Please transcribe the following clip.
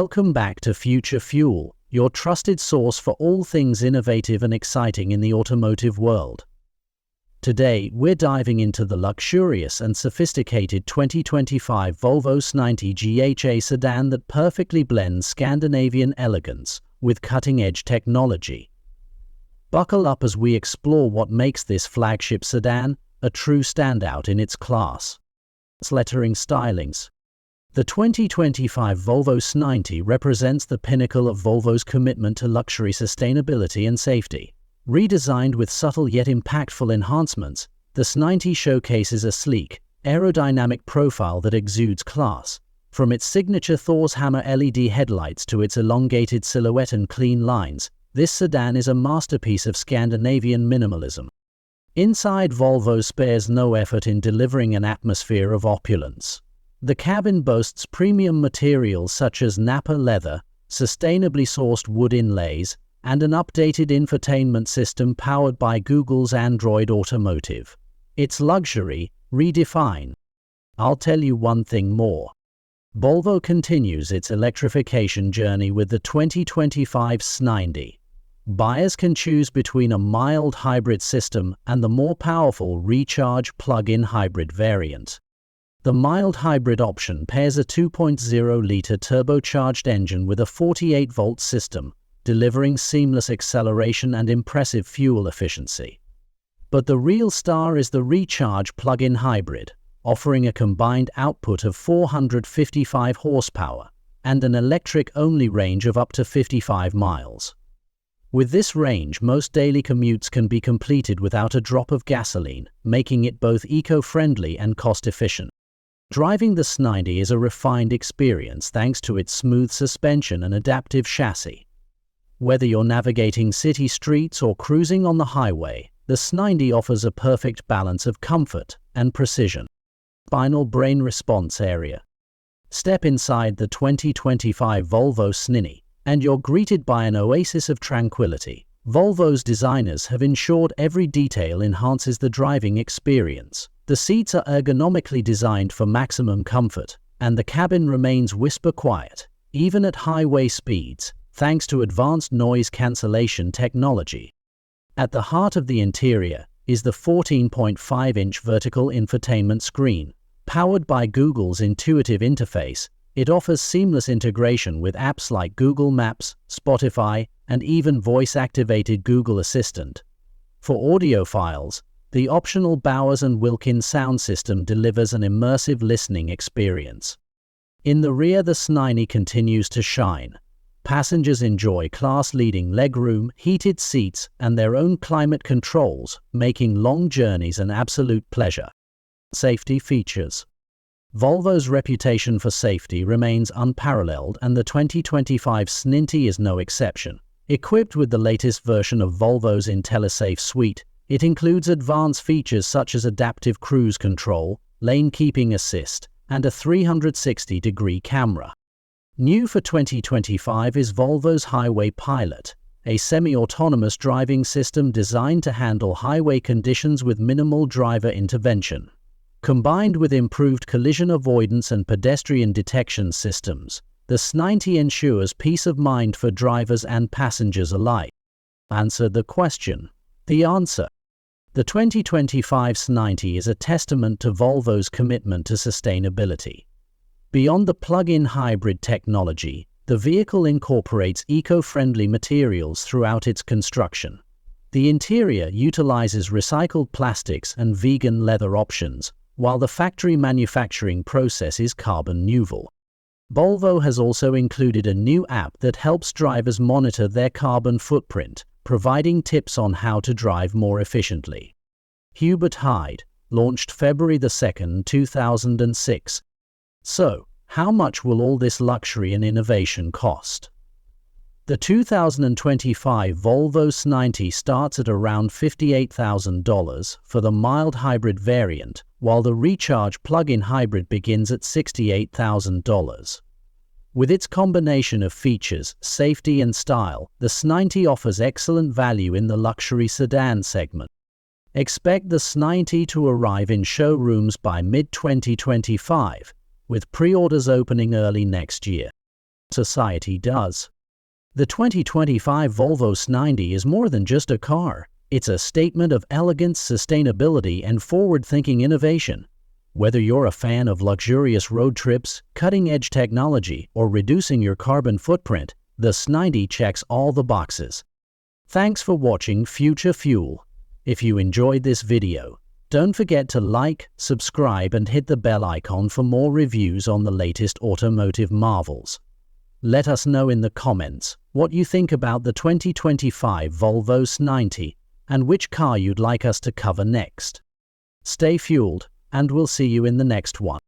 Welcome back to Future Fuel, your trusted source for all things innovative and exciting in the automotive world. Today, we're diving into the luxurious and sophisticated 2025 Volvo S90 GHA sedan that perfectly blends Scandinavian elegance with cutting-edge technology. Buckle up as we explore what makes this flagship sedan a true standout in its class. Lettering stylings. The 2025 Volvo S90 represents the pinnacle of Volvo's commitment to luxury, sustainability and safety. Redesigned with subtle yet impactful enhancements, the S90 showcases a sleek, aerodynamic profile that exudes class. From its signature Thor's Hammer LED headlights to its elongated silhouette and clean lines, this sedan is a masterpiece of Scandinavian minimalism. Inside, Volvo spares no effort in delivering an atmosphere of opulence. The cabin boasts premium materials such as Napa leather, sustainably sourced wood inlays, and an updated infotainment system powered by Google's Android Automotive. It's luxury redefined. I'll tell you one thing more. Volvo continues its electrification journey with the 2025 S90. Buyers can choose between a mild hybrid system and the more powerful Recharge plug-in hybrid variant. The mild hybrid option pairs a 2.0-liter turbocharged engine with a 48-volt system, delivering seamless acceleration and impressive fuel efficiency. But the real star is the Recharge plug-in hybrid, offering a combined output of 455 horsepower and an electric-only range of up to 55 miles. With this range, most daily commutes can be completed without a drop of gasoline, making it both eco-friendly and cost-efficient. Driving the S90 is a refined experience thanks to its smooth suspension and adaptive chassis. Whether you're navigating city streets or cruising on the highway, the S90 offers a perfect balance of comfort and precision. Spinal brain response area. Step inside the 2025 Volvo S90, and you're greeted by an oasis of tranquility. Volvo's designers have ensured every detail enhances the driving experience. The seats are ergonomically designed for maximum comfort, and the cabin remains whisper quiet, even at highway speeds, thanks to advanced noise cancellation technology. At the heart of the interior is the 14.5-inch vertical infotainment screen. Powered by Google's intuitive interface, it offers seamless integration with apps like Google Maps, Spotify, and even voice-activated Google Assistant. For audiophiles, the optional Bowers & Wilkins sound system delivers an immersive listening experience. In the rear, the S90 continues to shine. Passengers enjoy class-leading legroom, heated seats, and their own climate controls, making long journeys an absolute pleasure. Safety features. Volvo's reputation for safety remains unparalleled, and the 2025 S90 is no exception. Equipped with the latest version of Volvo's IntelliSafe suite, it includes advanced features such as adaptive cruise control, lane keeping assist, and a 360-degree camera. New for 2025 is Volvo's Highway Pilot, a semi-autonomous driving system designed to handle highway conditions with minimal driver intervention. Combined with improved collision avoidance and pedestrian detection systems, the S90 ensures peace of mind for drivers and passengers alike. Answer the question. The answer. The 2025 S90 is a testament to Volvo's commitment to sustainability. Beyond the plug-in hybrid technology, the vehicle incorporates eco-friendly materials throughout its construction. The interior utilizes recycled plastics and vegan leather options, while the factory manufacturing process is carbon neutral. Volvo has also included a new app that helps drivers monitor their carbon footprint, providing tips on how to drive more efficiently. Hubert Hyde, launched February 2, 2006. So, how much will all this luxury and innovation cost? The 2025 Volvo S90 starts at around $58,000 for the mild hybrid variant, while the Recharge plug-in hybrid begins at $68,000. With its combination of features, safety and style, the S90 offers excellent value in the luxury sedan segment. Expect the S90 to arrive in showrooms by mid-2025, with pre-orders opening early next year. society does. The 2025 Volvo S90 is more than just a car. It's a statement of elegance, sustainability, and forward-thinking innovation. Whether you're a fan of luxurious road trips, cutting-edge technology, or reducing your carbon footprint, the S90 checks all the boxes. Thanks for watching Future Fuel. If you enjoyed this video, don't forget to like, subscribe, and hit the bell icon for more reviews on the latest automotive marvels. Let us know in the comments what you think about the 2025 Volvo S90 and which car you'd like us to cover next. Stay fueled, and we'll see you in the next one.